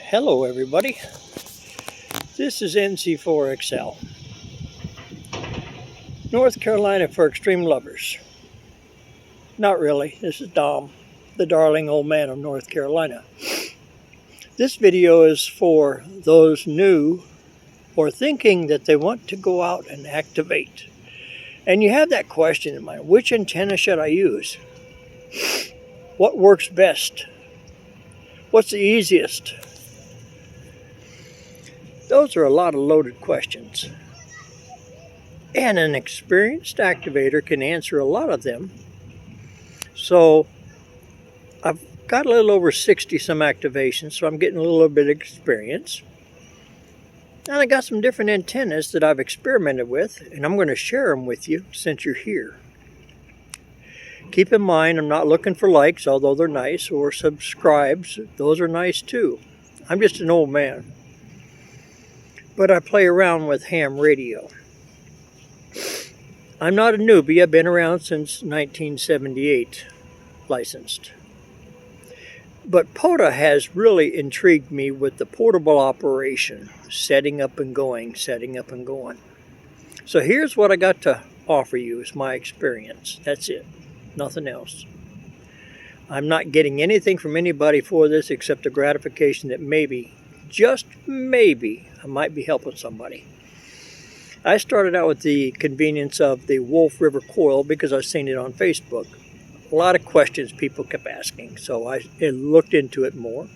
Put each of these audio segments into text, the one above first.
Hello everybody, this is NC4XL, North Carolina for extreme lovers. Not really, this is Dom, the darling old man of North Carolina. This video is for those new or thinking that they want to go out and activate. And you have that question in mind, which antenna should I use? What works best? What's the easiest? Those are a lot of loaded questions. And an experienced activator can answer a lot of them. So I've got a little over 60 some activations, so I'm getting a little bit of experience. And I got some different antennas that I've experimented with, and I'm going to share them with you since you're here. Keep in mind, I'm not looking for likes, although they're nice, or subscribes. Those are nice too. I'm just an old man. But I play around with ham radio. I'm not a newbie. I've been around since 1978, licensed. But POTA has really intrigued me with the portable operation, setting up and going, setting up and going. So here's what I got to offer you as my experience. That's it. Nothing else. I'm not getting anything from anybody for this except the gratification that maybe, just maybe, I might be helping somebody. I started out with the convenience of the Wolf River coil because I've seen it on Facebook. A lot of questions people kept asking, so I looked into it more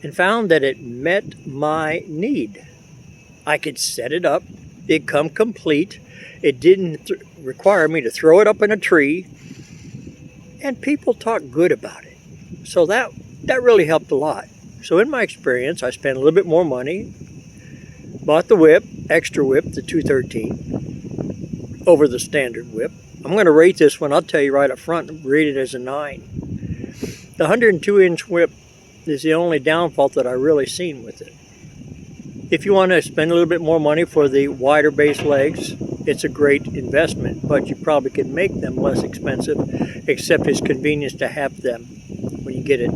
and found that it met my need. I could set it up, it'd come complete, it didn't require me to throw it up in a tree, and people talked good about it. So that really helped a lot. So in my experience, I spent a little bit more money, bought the whip, extra whip, the 213, over the standard whip. I'm going to rate this one, I'll tell you right up front, rate it as a 9. The 102-inch whip is the only downfall that I really seen with it. If you want to spend a little bit more money for the wider base legs, it's a great investment, but you probably could make them less expensive, except it's convenience to have them when you get it.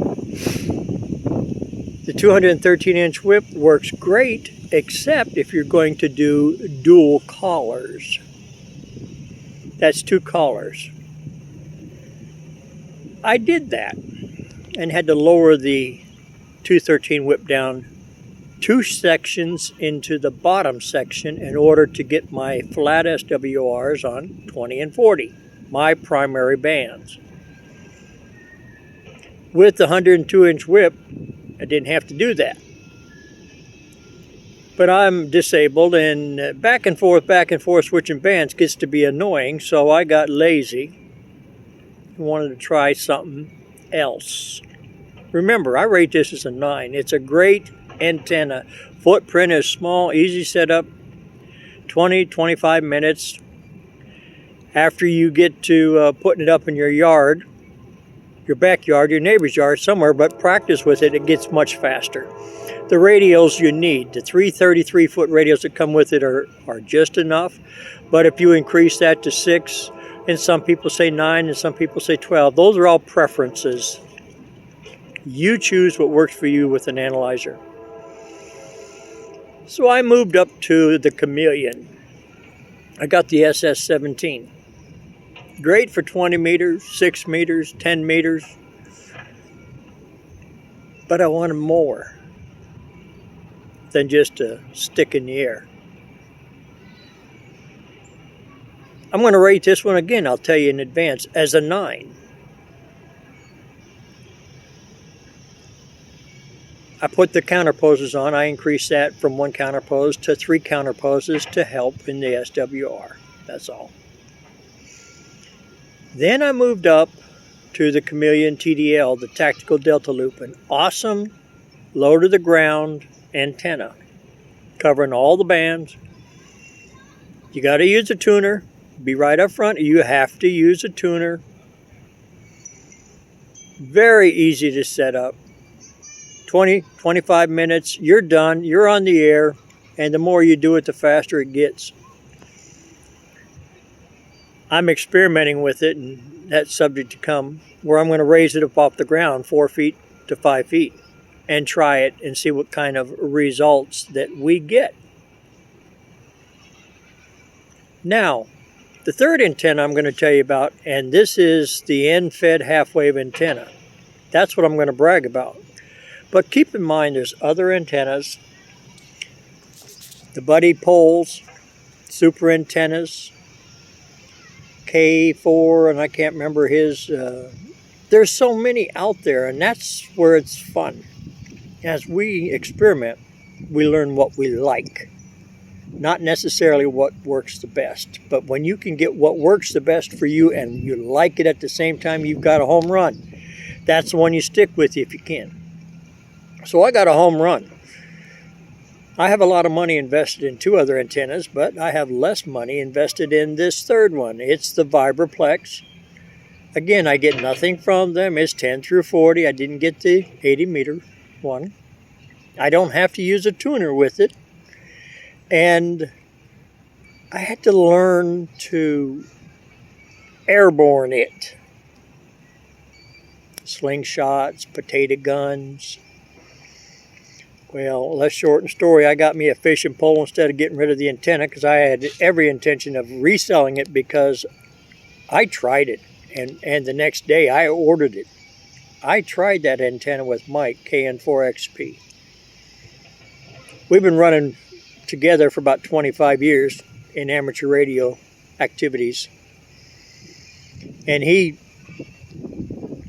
The 213-inch whip works great, except if you're going to do dual collars. That's 2 collars. I did that and had to lower the 213 whip down 2 sections into the bottom section in order to get my flat SWRs on 20 and 40, my primary bands. With the 102-inch whip, I didn't have to do that. But I'm disabled, and back and forth switching bands gets to be annoying, so I got lazy and wanted to try something else. Remember, I rate this as a 9. It's a great antenna. Footprint is small, easy setup, 20-25 minutes. After you get to putting it up in your yard, your backyard, your neighbor's yard, somewhere, but practice with it, it gets much faster. The radios you need, the 3 33-foot radios that come with it are just enough, but if you increase that to 6, and some people say 9 and some people say 12, those are all preferences. You choose what works for you with an analyzer. So I moved up to the Chameleon. I got the SS17. Great for 20 meters, 6 meters, 10 meters. But I wanted more than just a stick in the air. I'm going to rate this one again, I'll tell you in advance, as a 9. I put the counterposes on. I increased that from 1 counterpose to 3 counterposes to help in the SWR. That's all. Then I moved up to the Chameleon TDL, the Tactical Delta Loop, an awesome low to the ground antenna covering all the bands. You got to use a tuner. Be right up front. You have to use a tuner. Very easy to set up. 20-25 minutes, you're done, you're on the air, and the more you do it, the faster it gets. I'm experimenting with it, and that's subject to come, where I'm going to raise it up off the ground 4 feet to 5 feet. and try it and see what kind of results that we get. Now, the third antenna I'm going to tell you about, and this is the end-fed half-wave antenna. That's what I'm going to brag about. But keep in mind there's other antennas, the buddy poles, super antennas, K4, and I can't remember his. There's so many out there, and that's where it's fun. As we experiment, we learn what we like. Not necessarily what works the best, but when you can get what works the best for you and you like it at the same time, you've got a home run. That's the one you stick with if you can. So I got a home run. I have a lot of money invested in two other antennas, but I have less money invested in this third one. It's the Vibroplex. Again, I get nothing from them. It's 10 through 40. I didn't get the 80 meter one. I don't have to use a tuner with it. And I had to learn to airborne it. Slingshots, potato guns. Well, let's shorten the story. I got me a fishing pole instead of getting rid of the antenna because I had every intention of reselling it because I tried it. And the next day I ordered it. I tried that antenna with Mike, KN4XP. We've been running together for about 25 years in amateur radio activities. And he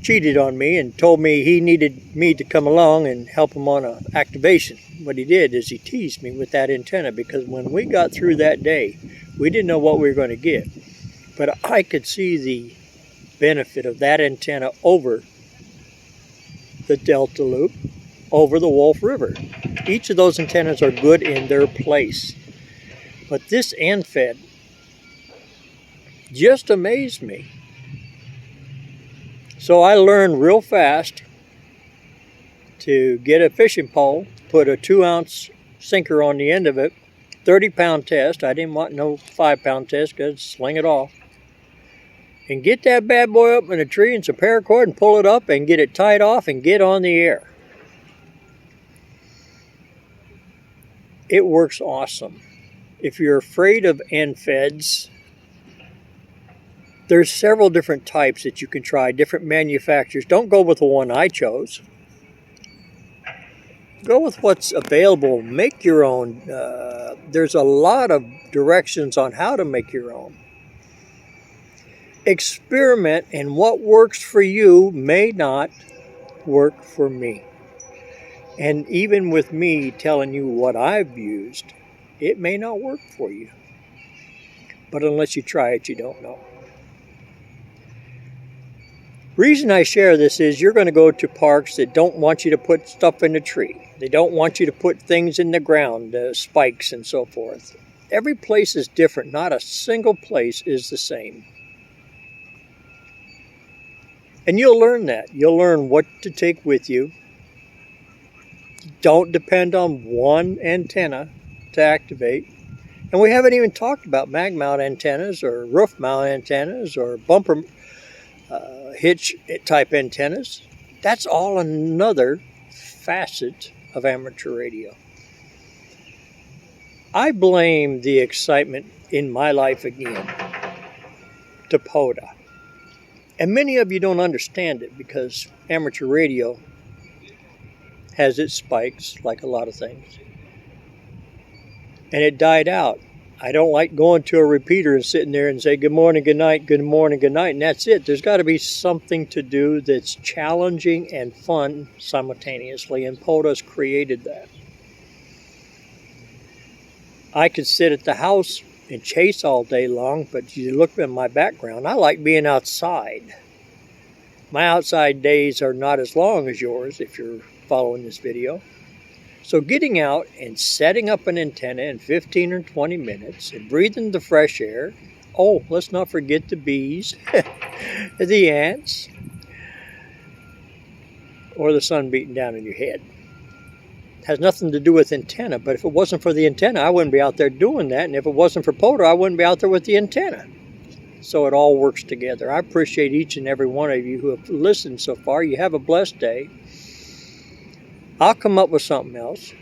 cheated on me and told me he needed me to come along and help him on an activation. What he did is he teased me with that antenna because when we got through that day, we didn't know what we were going to get. But I could see the benefit of that antenna over the Delta Loop, over the Wolf River. Each of those antennas are good in their place. But this end-fed just amazed me. So I learned real fast to get a fishing pole, put a 2-ounce sinker on the end of it, 30-pound test. I didn't want no 5-pound test because sling it off. And get that bad boy up in a tree and some paracord and pull it up and get it tied off and get on the air. It works awesome. If you're afraid of end-feds, there's several different types that you can try, different manufacturers. Don't go with the one I chose. Go with what's available. Make your own. There's a lot of directions on how to make your own. Experiment, and what works for you may not work for me. And even with me telling you what I've used, it may not work for you. But unless you try it, you don't know. Reason I share this is you're going to go to parks that don't want you to put stuff in the tree. They don't want you to put things in the ground, spikes and so forth. Every place is different. Not a single place is the same. And you'll learn that. You'll learn what to take with you. Don't depend on one antenna to activate. And we haven't even talked about mag mount antennas or roof mount antennas or bumper hitch type antennas. That's all another facet of amateur radio. I blame the excitement in my life again to POTA. And many of you don't understand it because amateur radio has its spikes, like a lot of things. And it died out. I don't like going to a repeater and sitting there and say, good morning, good night, good morning, good night, and that's it. There's got to be something to do that's challenging and fun simultaneously, and POTA's created that. I could sit at the house and chase all day long, but you look at my background, I like being outside. My outside days are not as long as yours if you're following this video. So getting out and setting up an antenna in 15 or 20 minutes and breathing the fresh air. Oh, let's not forget the bees, the ants, or the sun beating down on your head. It has nothing to do with antenna, but if it wasn't for the antenna, I wouldn't be out there doing that. And if it wasn't for POTA, I wouldn't be out there with the antenna. So it all works together. I appreciate each and every one of you who have listened so far. You have a blessed day. I'll come up with something else.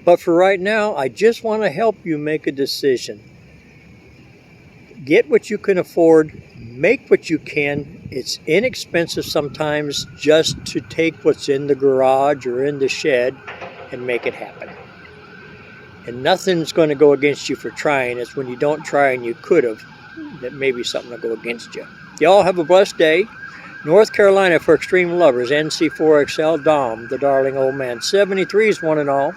But for right now, I just want to help you make a decision. Get what you can afford, make what you can. It's inexpensive sometimes just to take what's in the garage or in the shed and make it happen. And nothing's going to go against you for trying. It's when you don't try and you could have that maybe something will go against you. Y'all have a blessed day. North Carolina for extreme lovers, NC4XL Dom, the darling old man. 73s one and all.